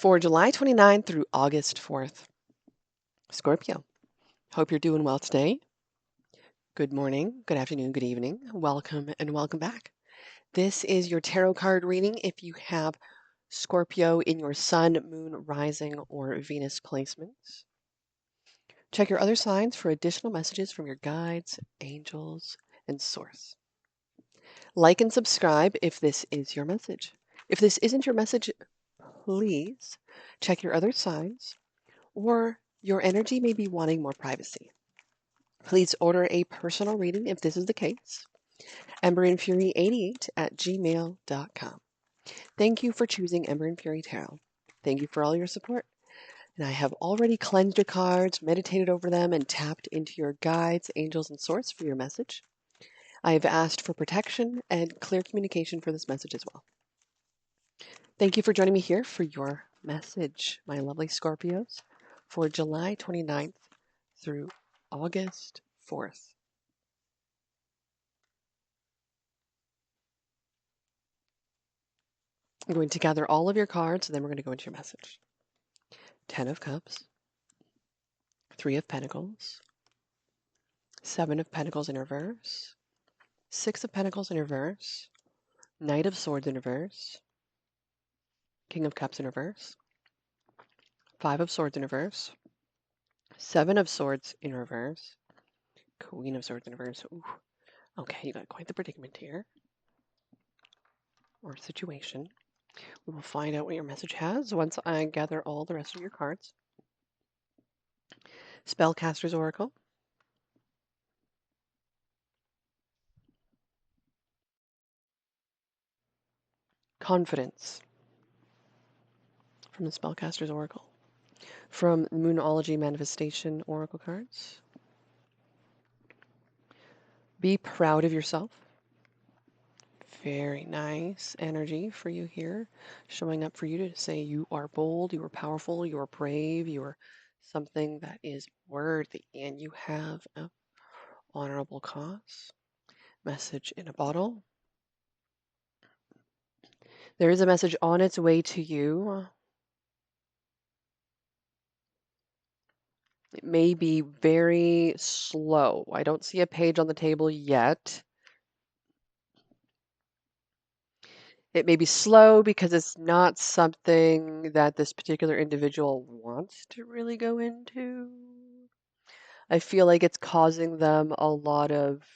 for July 29th through August 4th. Scorpio, hope you're doing well today. Good morning, good afternoon, good evening. Welcome and welcome back. This is your tarot card reading if you have Scorpio in your sun, moon, rising, or Venus placements. Check your other signs for additional messages from your guides, angels, and source. Like and subscribe if this is your message. If this isn't your message, please check your other signs, or your energy may be wanting more privacy. Please order a personal reading if this is the case. emberandfury88@gmail.com. Thank you for choosing Ember and Fury Tarot. Thank you for all your support. And I have already cleansed your cards, meditated over them, and tapped into your guides, angels, and source for your message. I have asked for protection and clear communication for this message as well. Thank you for joining me here for your message, my lovely Scorpios, for July 29th through August 4th. I'm going to gather all of your cards, and then we're going to go into your message. 10 of Cups, 3 of Pentacles, 7 of Pentacles in reverse, 6 of Pentacles in reverse, Knight of Swords in reverse, King of Cups in reverse, 5 of Swords in reverse, 7 of Swords in reverse, Queen of Swords in reverse. Ooh. Okay, you got quite the predicament here, or situation. We will find out what your message has once I gather all the rest of your cards. Spellcaster's Oracle. Confidence from the Spellcaster's Oracle. From the Moonology Manifestation Oracle cards. Be proud of yourself. Very nice energy for you here, showing up for you to say you are bold, you are powerful, you are brave, you are something that is worthy, and you have an honorable cause. Message in a bottle. There is a message on its way to you. It may be very slow. I don't see a page on the table yet. It may be slow because it's not something that this particular individual wants to really go into. I feel like it's causing them a lot of,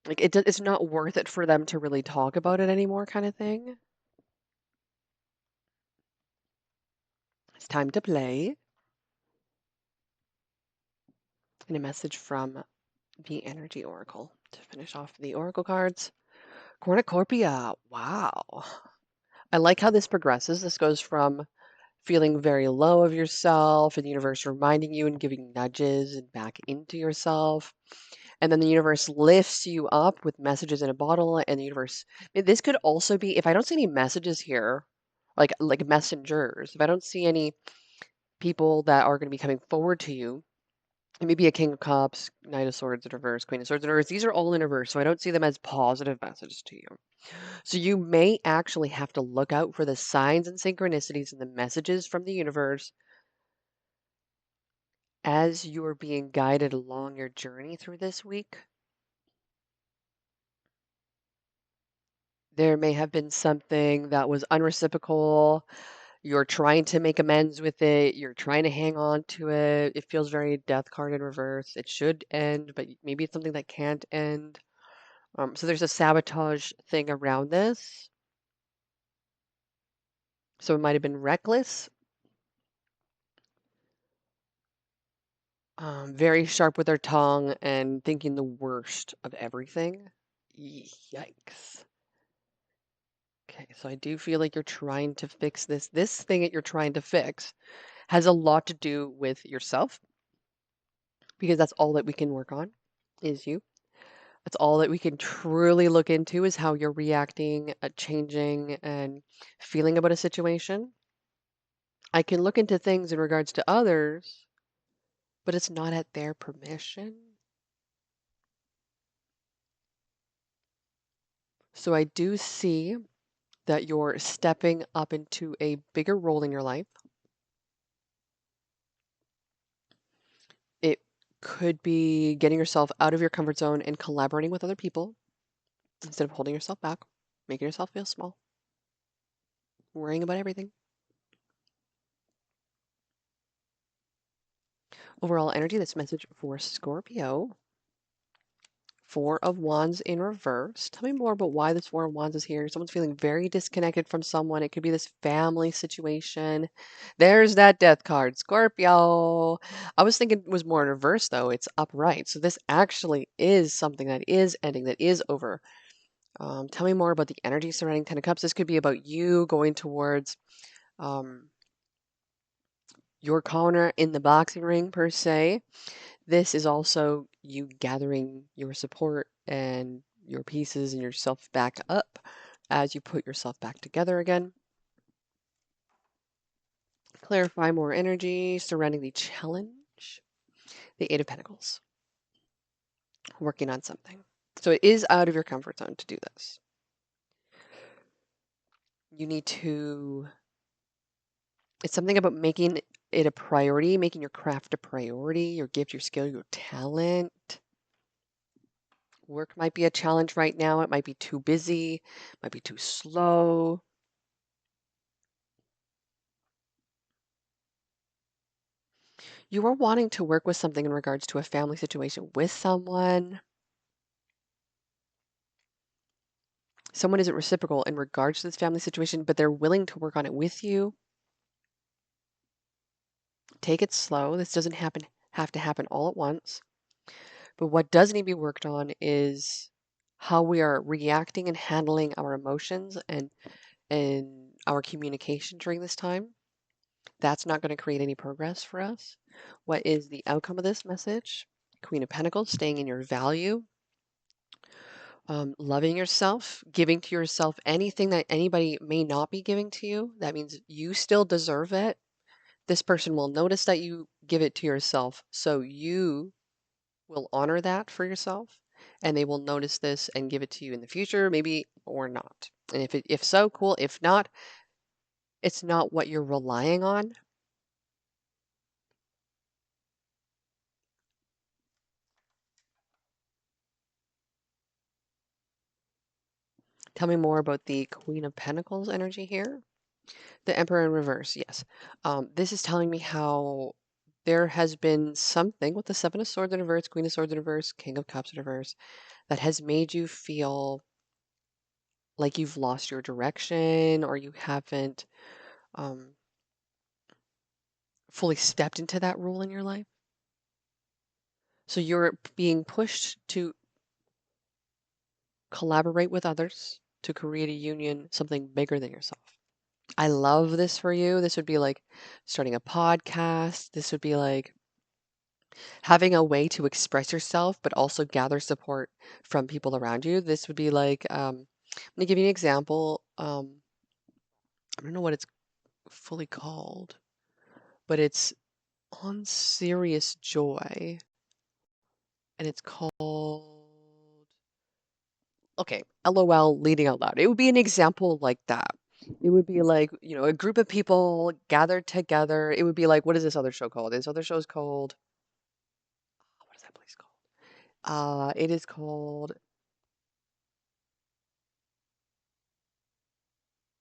like, it's not worth it for them to really talk about it anymore, kind of thing. It's time to play. And a message from the Energy Oracle to finish off the Oracle cards. Cornucopia. Wow. I like how this progresses. This goes from feeling very low of yourself and the universe reminding you and giving nudges and back into yourself. And then the universe lifts you up with messages in a bottle, and the universe, this could also be, if I don't see any messages here, like messengers, if I don't see any people that are going to be coming forward to you, it may be a King of Cups, Knight of Swords in reverse, Queen of Swords in reverse. These are all in reverse, so I don't see them as positive messages to you. So you may actually have to look out for the signs and synchronicities and the messages from the universe as you're being guided along your journey through this week. There may have been something that was unreciprocal. You're trying to make amends with it. You're trying to hang on to it. It feels very death card in reverse. It should end, but maybe it's something that can't end. So there's a sabotage thing around this. So it might have been reckless. Very sharp with their tongue and thinking the worst of everything. Yikes. Okay, so I do feel like you're trying to fix this. This thing that you're trying to fix has a lot to do with yourself, because that's all that we can work on is you. That's all that we can truly look into is how you're reacting, changing, and feeling about a situation. I can look into things in regards to others, but it's not at their permission. So I do see that you're stepping up into a bigger role in your life. It could be getting yourself out of your comfort zone and collaborating with other people instead of holding yourself back, making yourself feel small, worrying about everything. Overall energy, this message for Scorpio. Four of Wands in reverse. Tell me more about why this Four of Wands is here. Someone's feeling very disconnected from someone. It could be this family situation. There's that death card, Scorpio. I was thinking it was more in reverse, though. It's upright. So this actually is something that is ending, that is over. Tell me more about the energy surrounding Ten of Cups. This could be about you going towards your corner in the boxing ring, per se. This is also you gathering your support and your pieces and yourself back up as you put yourself back together again. Clarify more energy surrounding the challenge. The Eight of Pentacles. Working on something. So it is out of your comfort zone to do this. You need to, it's something about making it a priority, making your craft a priority, your gift, your skill, your talent. Work might be a challenge right now. It might be too busy, might be too slow. You are wanting to work with something in regards to a family situation with someone. Someone isn't reciprocal in regards to this family situation, but they're willing to work on it with you. Take it slow. This doesn't have to happen all at once. But what does need to be worked on is how we are reacting and handling our emotions and our communication during this time. That's not going to create any progress for us. What is the outcome of this message? Queen of Pentacles, staying in your value, loving yourself, giving to yourself anything that anybody may not be giving to you. That means you still deserve it. This person will notice that you give it to yourself, so you will honor that for yourself, and they will notice this and give it to you in the future, maybe or not. And if so, cool. If not, it's not what you're relying on. Tell me more about the Queen of Pentacles energy here. The Emperor in reverse, yes. This is telling me how there has been something with the Seven of Swords in reverse, Queen of Swords in reverse, King of Cups in reverse, that has made you feel like you've lost your direction or you haven't fully stepped into that role in your life. So you're being pushed to collaborate with others to create a union, something bigger than yourself. I love this for you. This would be like starting a podcast. This would be like having a way to express yourself, but also gather support from people around you. This would be like, I'm going to give you an example. I don't know what it's fully called, but it's on Serious Joy, and it's called, okay, LOL Leading Out Loud. It would be an example like that. It would be like, a group of people gathered together. It would be like, what is this other show called? This other show is called, what is that place called? It is called,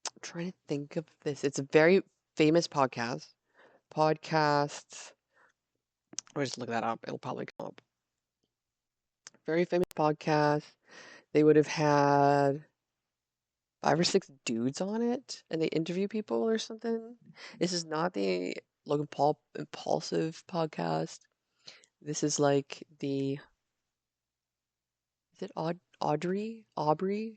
I'm trying to think of this. It's a very famous podcast. Podcasts. Or just look that up. It'll probably come up. Very famous podcast. They would have had 5 or 6 dudes on it, and they interview people or something. This is not the Logan Paul Impulsive podcast. This is like the, is it Audrey? Aubrey?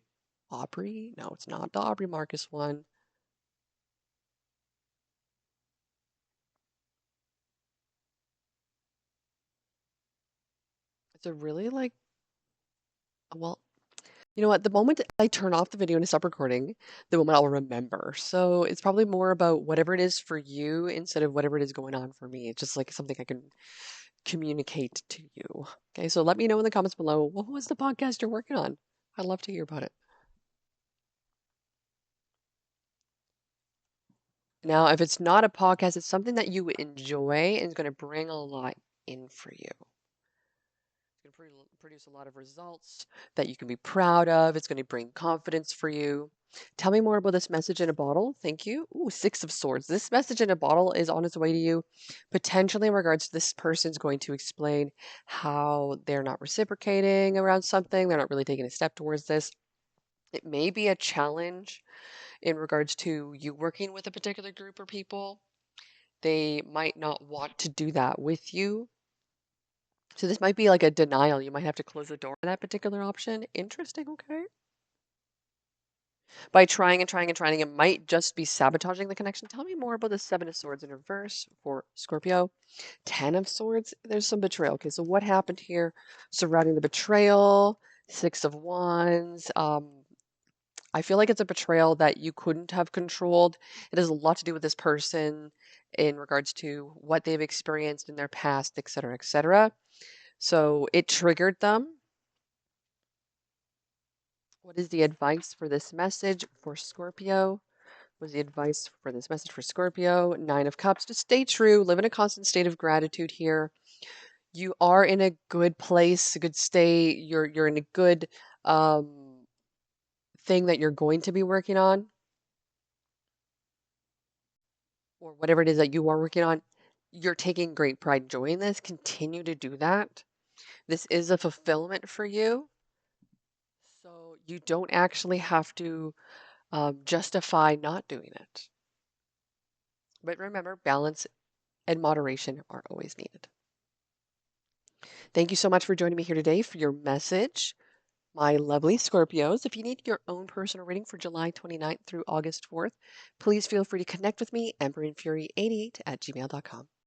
Aubrey? No, it's not the Aubrey Marcus one. It's a really like, well, you know what? The moment I turn off the video and stop recording, the moment I'll remember. So it's probably more about whatever it is for you instead of whatever it is going on for me. It's just like something I can communicate to you. Okay, so let me know in the comments below, what was the podcast you're working on? I'd love to hear about it. Now, if it's not a podcast, it's something that you enjoy and is going to bring a lot in for you. It's going to produce a lot of results that you can be proud of. It's going to bring confidence for you. Tell me more about this message in a bottle. Thank you. Ooh, Six of Swords. This message in a bottle is on its way to you, potentially in regards to this person's going to explain how they're not reciprocating around something. They're not really taking a step towards this. It may be a challenge in regards to you working with a particular group or people. They might not want to do that with you. So this might be like a denial. You might have to close the door on that particular option. Interesting, okay. By trying and trying and trying, it might just be sabotaging the connection. Tell me more about the Seven of Swords in reverse for Scorpio. Ten of Swords, there's some betrayal. Okay, so what happened here surrounding the betrayal? Six of Wands. I feel like it's a betrayal that you couldn't have controlled. It has a lot to do with this person in regards to what they've experienced in their past, etc., etc. So it triggered them. What is the advice for this message for Scorpio? Was the advice for this message for Scorpio? Nine of Cups. Just stay true. Live in a constant state of gratitude here. You are in a good place, a good state. You're in a good thing that you're going to be working on, or whatever it is that you are working on. You're taking great pride and joy in this. Continue to do that. This is a fulfillment for you. So you don't actually have to justify not doing it. But remember, balance and moderation are always needed. Thank you so much for joining me here today for your message, my lovely Scorpios. If you need your own personal reading for July 29th through August 4th, please feel free to connect with me, emberandfury88 at gmail.com.